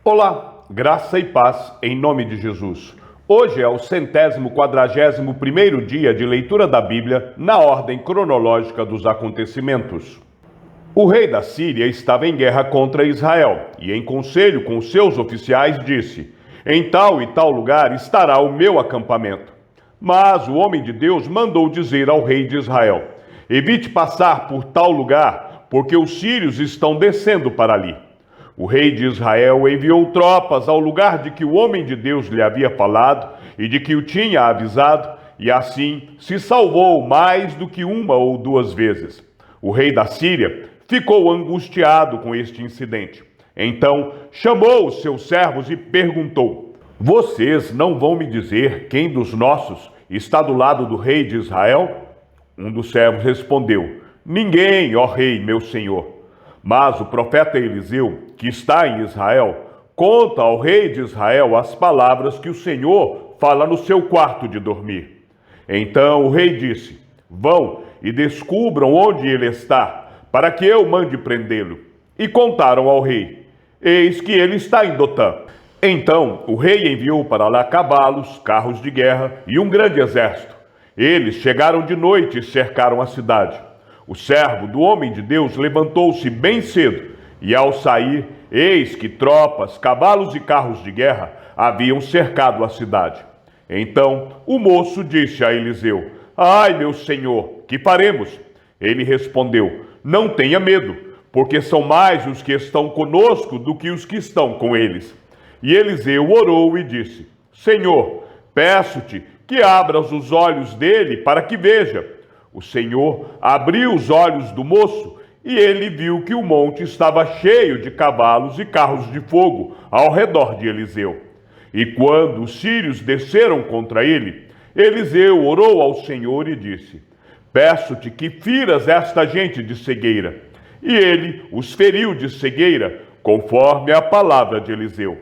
Olá, graça e paz em nome de Jesus. Hoje é o 141º dia de leitura da Bíblia na ordem cronológica dos acontecimentos. O rei da Síria estava em guerra contra Israel e, em conselho com seus oficiais, disse: em tal e tal lugar estará o meu acampamento. Mas o homem de Deus mandou dizer ao rei de Israel: evite passar por tal lugar, porque os sírios estão descendo para ali. O rei de Israel enviou tropas ao lugar de que o homem de Deus lhe havia falado e de que o tinha avisado, e assim se salvou mais do que uma ou duas vezes. O rei da Síria ficou angustiado com este incidente. Então chamou os seus servos e perguntou: vocês não vão me dizer quem dos nossos está do lado do rei de Israel? Um dos servos respondeu: ninguém, ó rei, meu senhor. Mas o profeta Eliseu, que está em Israel, conta ao rei de Israel as palavras que o Senhor fala no seu quarto de dormir. Então o rei disse: vão e descubram onde ele está, para que eu mande prendê-lo. E contaram ao rei: eis que ele está em Dotã. Então o rei enviou para lá cavalos, carros de guerra e um grande exército. Eles chegaram de noite e cercaram a cidade. O servo do homem de Deus levantou-se bem cedo, e ao sair, eis que tropas, cavalos e carros de guerra haviam cercado a cidade. Então o moço disse a Eliseu: ai, meu senhor, que faremos? Ele respondeu: não tenha medo, porque são mais os que estão conosco do que os que estão com eles. E Eliseu orou e disse: Senhor, peço-te que abras os olhos dele para que veja. O Senhor abriu os olhos do moço e ele viu que o monte estava cheio de cavalos e carros de fogo ao redor de Eliseu. E quando os sírios desceram contra ele, Eliseu orou ao Senhor e disse: peço-te que firas esta gente de cegueira. E ele os feriu de cegueira, conforme a palavra de Eliseu.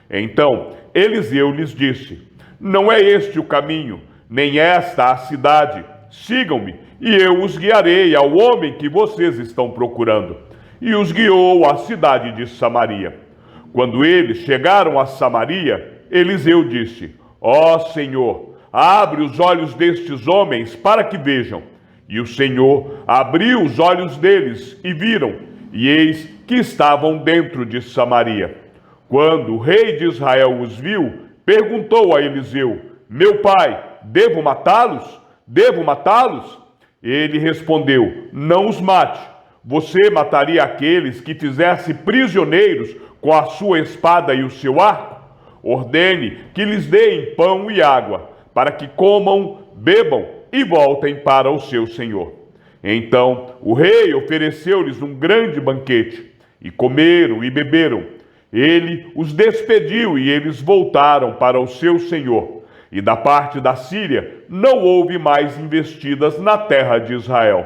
Então Eliseu lhes disse: não é este o caminho, nem esta a cidade. Sigam-me, e eu os guiarei ao homem que vocês estão procurando. E os guiou à cidade de Samaria. Quando eles chegaram a Samaria, Eliseu disse: ó Senhor, abre os olhos destes homens para que vejam. E o Senhor abriu os olhos deles e viram, e eis que estavam dentro de Samaria. Quando o rei de Israel os viu, perguntou a Eliseu: meu pai, devo matá-los? Devo matá-los? Ele respondeu: não os mate. Você mataria aqueles que fizesse prisioneiros com a sua espada e o seu arco? Ordene que lhes deem pão e água, para que comam, bebam e voltem para o seu senhor. Então o rei ofereceu-lhes um grande banquete, e comeram e beberam. Ele os despediu e eles voltaram para o seu senhor. E da parte da Síria não houve mais investidas na terra de Israel.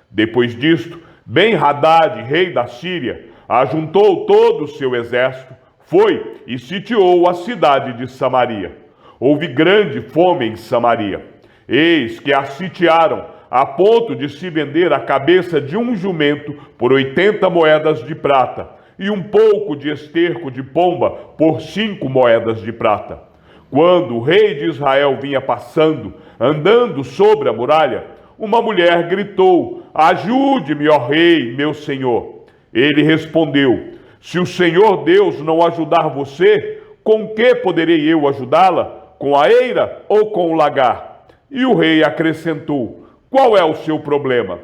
Depois disto, Ben-Hadad, rei da Síria, ajuntou todo o seu exército, foi e sitiou a cidade de Samaria. Houve grande fome em Samaria. Eis que a sitiaram, a ponto de se vender a cabeça de um jumento por 80 moedas de prata, e um pouco de esterco de pomba por 5 moedas de prata. Quando o rei de Israel vinha passando, andando sobre a muralha, uma mulher gritou: ajude-me, ó rei, meu senhor. Ele respondeu: se o Senhor Deus não ajudar você, com que poderei eu ajudá-la? Com a eira ou com o lagar? E o rei acrescentou: qual é o seu problema?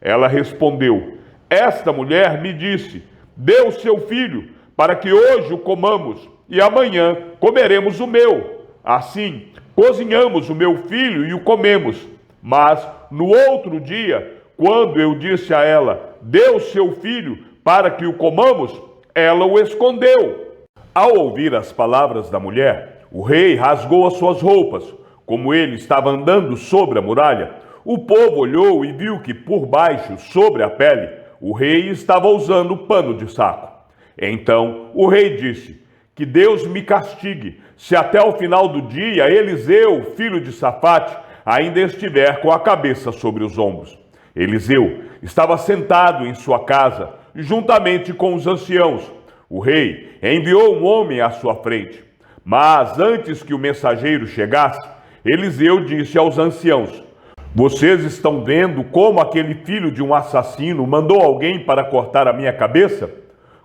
Ela respondeu: esta mulher me disse: dê o seu filho, para que hoje o comamos, e amanhã comeremos o meu. Assim, cozinhamos o meu filho e o comemos. Mas, no outro dia, quando eu disse a ela: dê o seu filho, para que o comamos, ela o escondeu. Ao ouvir as palavras da mulher, o rei rasgou as suas roupas. Como ele estava andando sobre a muralha, o povo olhou e viu que por baixo, sobre a pele, o rei estava usando pano de saco. Então o rei disse: que Deus me castigue, se até o final do dia Eliseu, filho de Safate, ainda estiver com a cabeça sobre os ombros. Eliseu estava sentado em sua casa, juntamente com os anciãos, O rei enviou um homem à sua frente, mas antes que o mensageiro chegasse, Eliseu disse aos anciãos: vocês estão vendo como aquele filho de um assassino mandou alguém para cortar a minha cabeça?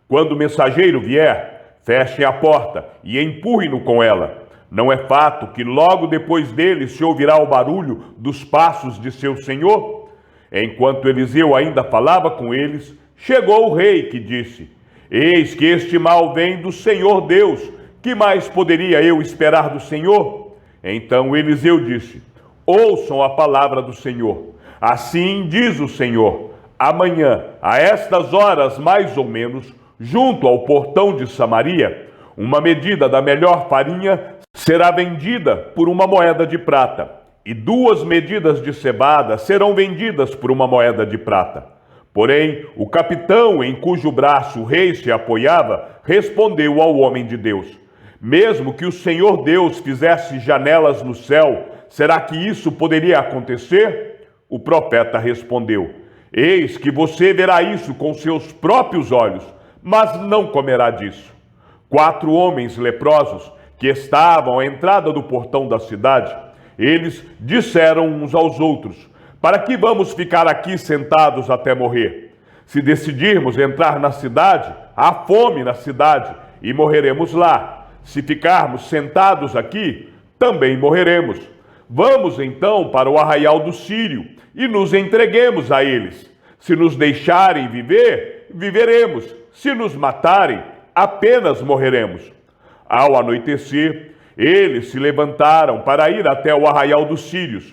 Quando o mensageiro vier, fechem a porta e empurrem-no com ela. Não é fato que logo depois dele se ouvirá o barulho dos passos de seu senhor? Enquanto Eliseu ainda falava com eles, chegou o rei, que disse: eis que este mal vem do Senhor Deus. Que mais poderia eu esperar do Senhor? Então Eliseu disse: ouçam a palavra do Senhor. Assim diz o Senhor: amanhã, a estas horas mais ou menos, junto ao portão de Samaria, uma medida da melhor farinha será vendida por uma moeda de prata, e 2 medidas de cevada serão vendidas por uma moeda de prata. Porém, o capitão em cujo braço o rei se apoiava respondeu ao homem de Deus: mesmo que o Senhor Deus fizesse janelas no céu, será que isso poderia acontecer? O profeta respondeu: eis que você verá isso com seus próprios olhos, mas não comerá disso. 4 homens leprosos que estavam à entrada do portão da cidade, eles disseram uns aos outros: para que vamos ficar aqui sentados até morrer? Se decidirmos entrar na cidade, há fome na cidade e morreremos lá. Se ficarmos sentados aqui, também morreremos. Vamos então para o arraial do Sírio e nos entreguemos a eles. Se nos deixarem viver, viveremos. Se nos matarem, apenas morreremos. Ao anoitecer, eles se levantaram para ir até o arraial dos sírios.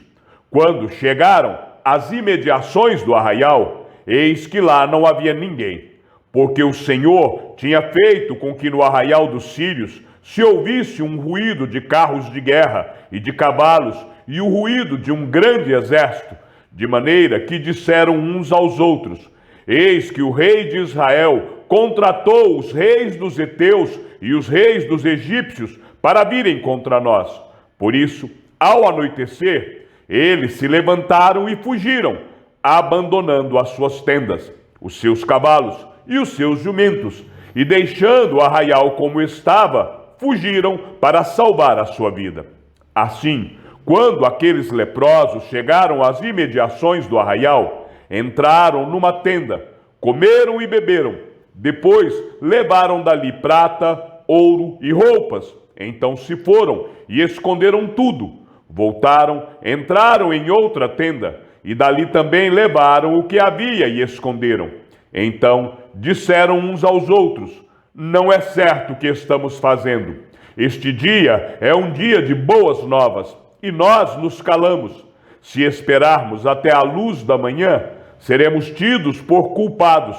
Quando chegaram às imediações do arraial, eis que lá não havia ninguém, porque o Senhor tinha feito com que no arraial dos sírios se ouvisse um ruído de carros de guerra e de cavalos e o ruído de um grande exército, de maneira que disseram uns aos outros: eis que o rei de Israel contratou os reis dos heteus e os reis dos egípcios para virem contra nós. Por isso, ao anoitecer, eles se levantaram e fugiram, abandonando as suas tendas, os seus cavalos e os seus jumentos, e deixando o arraial como estava, fugiram para salvar a sua vida. Assim, quando aqueles leprosos chegaram às imediações do arraial, entraram numa tenda, comeram e beberam. Depois levaram dali prata, ouro e roupas. Então se foram e esconderam tudo. Voltaram, entraram em outra tenda e dali também levaram o que havia e esconderam. Então disseram uns aos outros: não é certo o que estamos fazendo. Este dia é um dia de boas novas e nós nos calamos. Se esperarmos até a luz da manhã, seremos tidos por culpados.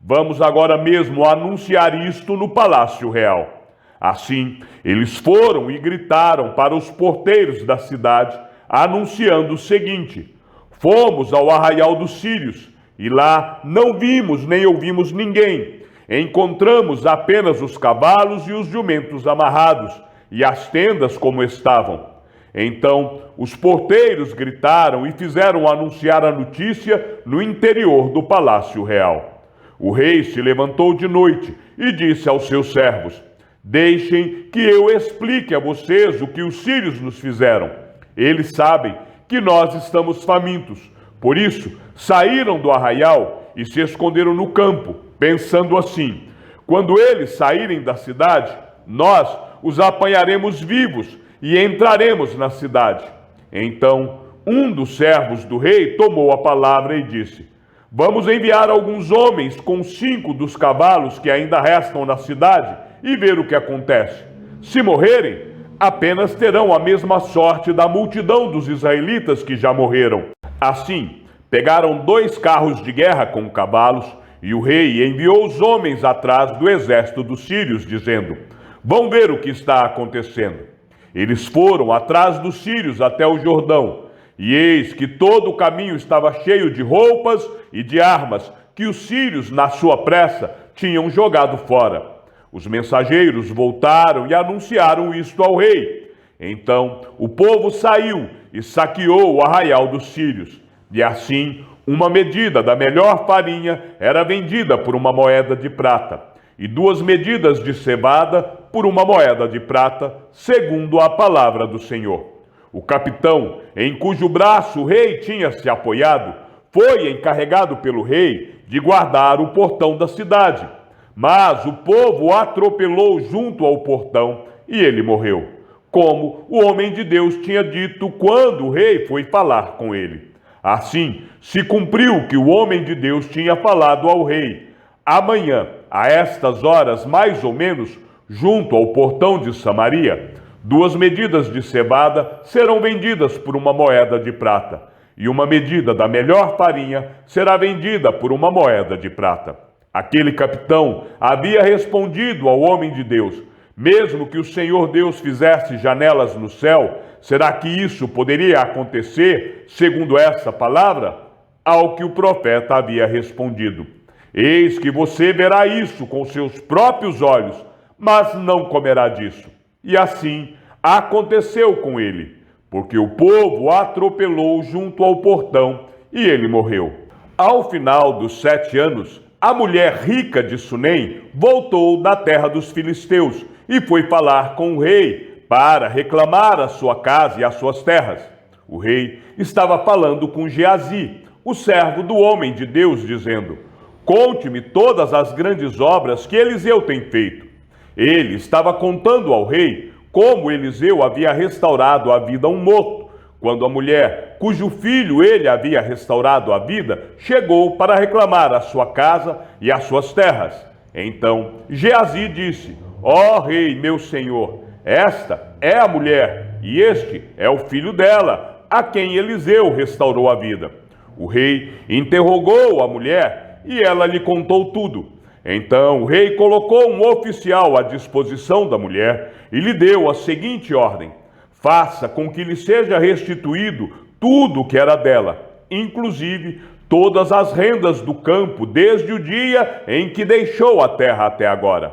Vamos agora mesmo anunciar isto no palácio real. Assim, eles foram e gritaram para os porteiros da cidade, anunciando o seguinte: fomos ao arraial dos sírios, e lá não vimos nem ouvimos ninguém. Encontramos apenas os cavalos e os jumentos amarrados, e as tendas como estavam. Então, os porteiros gritaram e fizeram anunciar a notícia no interior do palácio real. O rei se levantou de noite e disse aos seus servos: deixem que eu explique a vocês o que os sírios nos fizeram. Eles sabem que nós estamos famintos. Por isso, saíram do arraial e se esconderam no campo, pensando assim: quando eles saírem da cidade, nós os apanharemos vivos e entraremos na cidade. Então, um dos servos do rei tomou a palavra e disse: vamos enviar alguns homens com 5 dos cavalos que ainda restam na cidade e ver o que acontece. Se morrerem, apenas terão a mesma sorte da multidão dos israelitas que já morreram. Assim, pegaram 2 carros de guerra com cavalos, e o rei enviou os homens atrás do exército dos sírios, dizendo: vão ver o que está acontecendo. Eles foram atrás dos sírios até o Jordão, e eis que todo o caminho estava cheio de roupas e de armas que os sírios, na sua pressa, tinham jogado fora. Os mensageiros voltaram e anunciaram isto ao rei. Então o povo saiu e saqueou o arraial dos sírios. E assim, uma medida da melhor farinha era vendida por uma moeda de prata, e 2 medidas de cevada por 1 moeda de prata, segundo a palavra do Senhor. O capitão, em cujo braço o rei tinha se apoiado, foi encarregado pelo rei de guardar o portão da cidade. Mas o povo o atropelou junto ao portão e ele morreu, como o homem de Deus tinha dito quando o rei foi falar com ele. Assim, se cumpriu o que o homem de Deus tinha falado ao rei. Amanhã, a estas horas mais ou menos, junto ao portão de Samaria, 2 medidas de cevada serão vendidas por 1 moeda de prata, e 1 medida da melhor farinha será vendida por 1 moeda de prata. Aquele capitão havia respondido ao homem de Deus: mesmo que o Senhor Deus fizesse janelas no céu, será que isso poderia acontecer, segundo essa palavra? Ao que o profeta havia respondido: eis que você verá isso com seus próprios olhos, mas não comerá disso. E assim aconteceu com ele, porque o povo o atropelou junto ao portão e ele morreu. Ao final dos 7 anos, a mulher rica de Sunem voltou da terra dos filisteus e foi falar com o rei para reclamar a sua casa e as suas terras. O rei estava falando com Geazi, o servo do homem de Deus, dizendo: conte-me todas as grandes obras que Eliseu tem feito. Ele estava contando ao rei como Eliseu havia restaurado a vida a um morto, quando a mulher, cujo filho ele havia restaurado a vida, chegou para reclamar a sua casa e as suas terras. Então Geazi disse: ó rei, meu senhor, esta é a mulher, e este é o filho dela, a quem Eliseu restaurou a vida. O rei interrogou a mulher, e ela lhe contou tudo. Então o rei colocou um oficial à disposição da mulher e lhe deu a seguinte ordem: faça com que lhe seja restituído tudo o que era dela, inclusive todas as rendas do campo, desde o dia em que deixou a terra até agora.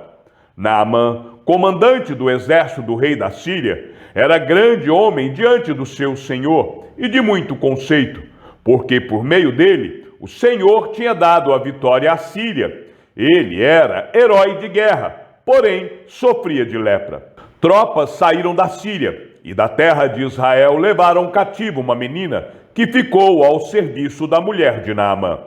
Naamã, comandante do exército do rei da Síria, era grande homem diante do seu senhor e de muito conceito, porque por meio dele o Senhor tinha dado a vitória à Síria. Ele era herói de guerra, porém sofria de lepra. Tropas saíram da Síria e da terra de Israel levaram cativo uma menina que ficou ao serviço da mulher de Naamã.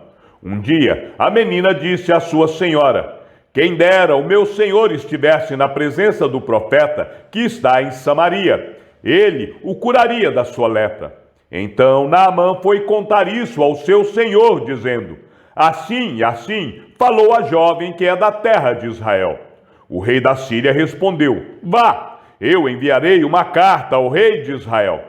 Um dia, a menina disse à sua senhora: quem dera o meu senhor estivesse na presença do profeta que está em Samaria. Ele o curaria da sua lepra. Então Naamã foi contar isso ao seu senhor, dizendo: assim e assim falou a jovem que é da terra de Israel. O rei da Síria respondeu: vá, eu enviarei uma carta ao rei de Israel.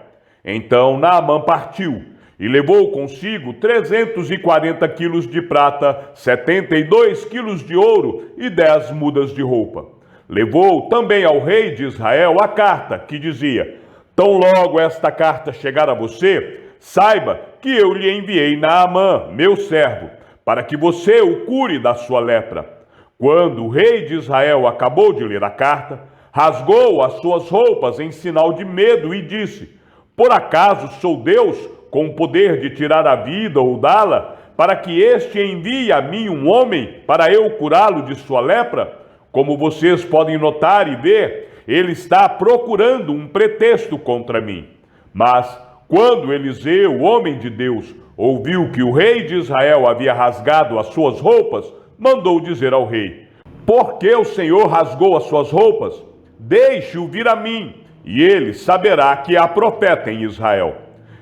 Então Naamã partiu e levou consigo 340 quilos de prata, 72 quilos de ouro e 10 mudas de roupa. Levou também ao rei de Israel a carta que dizia: tão logo esta carta chegar a você, saiba que eu lhe enviei Naamã, meu servo, para que você o cure da sua lepra. Quando o rei de Israel acabou de ler a carta, rasgou as suas roupas em sinal de medo e disse: por acaso sou Deus com o poder de tirar a vida ou dá-la, para que este envie a mim um homem para eu curá-lo de sua lepra? Como vocês podem notar e ver, ele está procurando um pretexto contra mim. Mas quando Eliseu, o homem de Deus, ouviu que o rei de Israel havia rasgado as suas roupas, mandou dizer ao rei: por que o Senhor rasgou as suas roupas? Deixe-o vir a mim, e ele saberá que há profeta em Israel.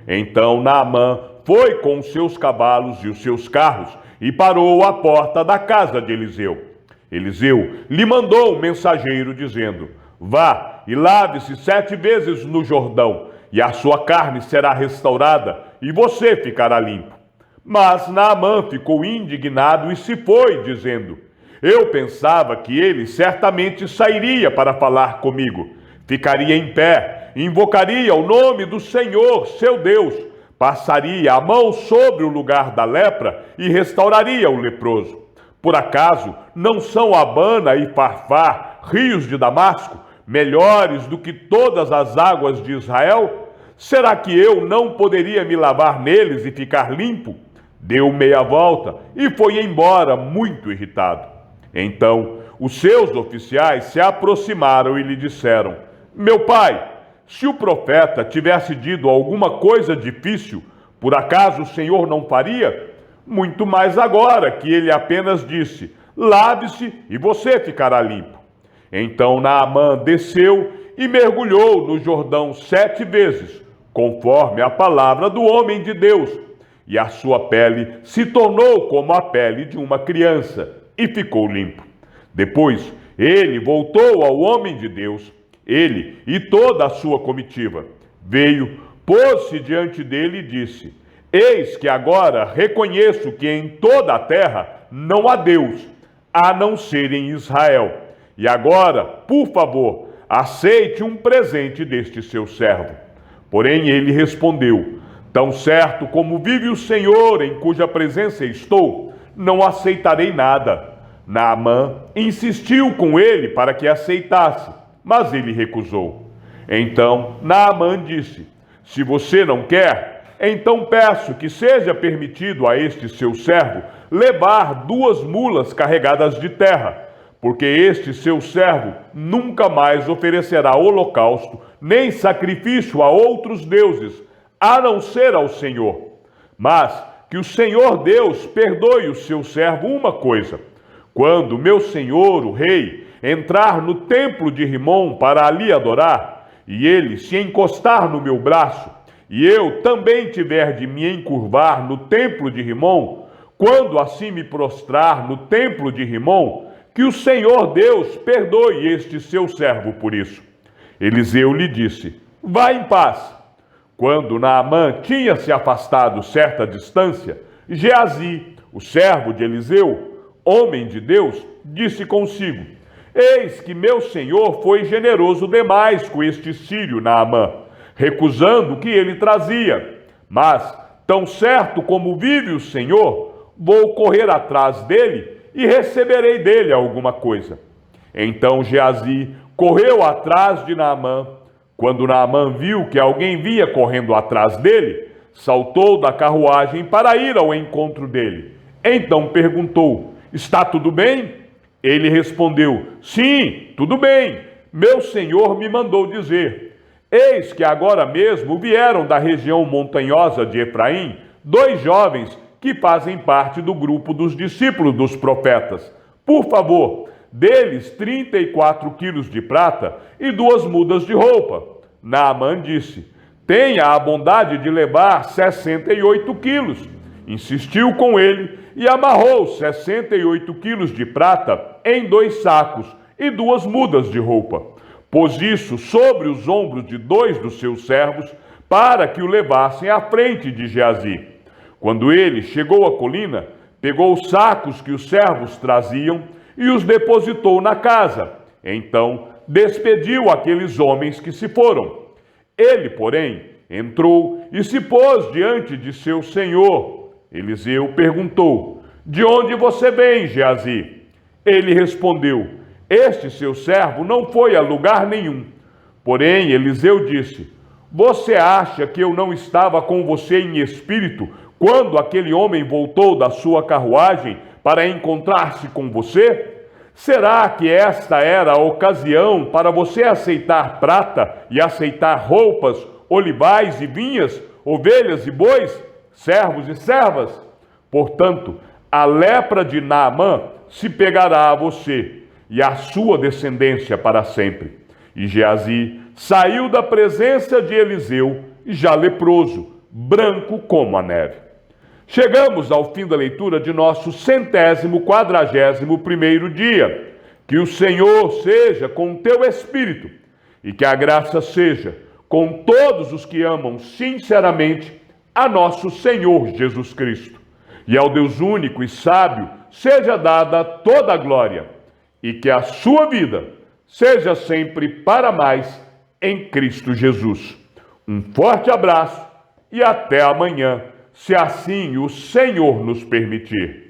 Então Naamã foi com os seus cavalos e os seus carros e parou à porta da casa de Eliseu. Eliseu lhe mandou um mensageiro dizendo: vá e lave-se 7 vezes no Jordão, e a sua carne será restaurada, e você ficará limpo. Mas Naamã ficou indignado e se foi, dizendo: eu pensava que ele certamente sairia para falar comigo, ficaria em pé, invocaria o nome do Senhor, seu Deus, passaria a mão sobre o lugar da lepra e restauraria o leproso. Por acaso não são Abana e Farfar, rios de Damasco, melhores do que todas as águas de Israel? Será que eu não poderia me lavar neles e ficar limpo? Deu meia volta e foi embora muito irritado. Então os seus oficiais se aproximaram e lhe disseram: Meu pai, se o profeta tivesse dito alguma coisa difícil, por acaso o Senhor não faria? Muito mais agora que ele apenas disse: Lave-se e você ficará limpo. Então Naamã desceu e mergulhou no Jordão 7 vezes, conforme a palavra do homem de Deus, e a sua pele se tornou como a pele de uma criança, e ficou limpo. Depois ele voltou ao homem de Deus, ele e toda a sua comitiva. Veio, pôs-se diante dele e disse: Eis que agora reconheço que em toda a terra não há Deus, a não ser em Israel. E agora, por favor, aceite um presente deste seu servo. Porém ele respondeu: Tão certo como vive o Senhor, em cuja presença estou, não aceitarei nada. Naamã insistiu com ele para que aceitasse, mas ele recusou. Então Naamã disse: Se você não quer, então peço que seja permitido a este seu servo levar 2 mulas carregadas de terra, porque este seu servo nunca mais oferecerá holocausto, nem sacrifício a outros deuses, a não ser ao Senhor. Mas que o Senhor Deus perdoe o seu servo uma coisa: quando meu senhor, o rei, entrar no templo de Rimom para ali adorar, e ele se encostar no meu braço, e eu também tiver de me encurvar no templo de Rimom, quando assim me prostrar no templo de Rimom, que o Senhor Deus perdoe este seu servo por isso. Eliseu lhe disse: Vá em paz. Quando Naamã tinha se afastado certa distância, Geazi, o servo de Eliseu, homem de Deus, disse consigo: Eis que meu senhor foi generoso demais com este sírio Naamã, recusando o que ele trazia. Mas, tão certo como vive o Senhor, vou correr atrás dele e receberei dele alguma coisa. Então Geazi correu atrás de Naamã. Quando Naamã viu que alguém vinha correndo atrás dele, saltou da carruagem para ir ao encontro dele. Então perguntou: Está tudo bem? Ele respondeu: Sim, tudo bem. Meu senhor me mandou dizer: Eis que agora mesmo vieram da região montanhosa de Efraim 2 jovens que fazem parte do grupo dos discípulos dos profetas. Por favor, deles 34 quilos de prata e 2 mudas de roupa. Naamã disse: Tenha a bondade de levar 68 quilos. Insistiu com ele e amarrou 68 quilos de prata em 2 sacos e 2 mudas de roupa. Pôs isso sobre os ombros de 2 dos seus servos para que o levassem à frente de Geazi. Quando ele chegou à colina, pegou os sacos que os servos traziam e os depositou na casa. Então despediu aqueles homens que se foram. Ele, porém, entrou e se pôs diante de seu senhor. Eliseu perguntou: De onde você vem, Geazi? Ele respondeu: Este seu servo não foi a lugar nenhum. Porém Eliseu disse: Você acha que eu não estava com você em espírito quando aquele homem voltou da sua carruagem para encontrar-se com você? Será que esta era a ocasião para você aceitar prata e aceitar roupas, olivais e vinhas, ovelhas e bois, servos e servas? Portanto, a lepra de Naamã se pegará a você e à sua descendência para sempre. E Geazi saiu da presença de Eliseu, já leproso, branco como a neve. Chegamos ao fim da leitura de nosso 141º dia. Que o Senhor seja com o teu espírito e que a graça seja com todos os que amam sinceramente a nosso Senhor Jesus Cristo. E ao Deus único e sábio seja dada toda a glória e que a sua vida seja sempre para mais em Cristo Jesus. Um forte abraço e até amanhã, se assim o Senhor nos permitir.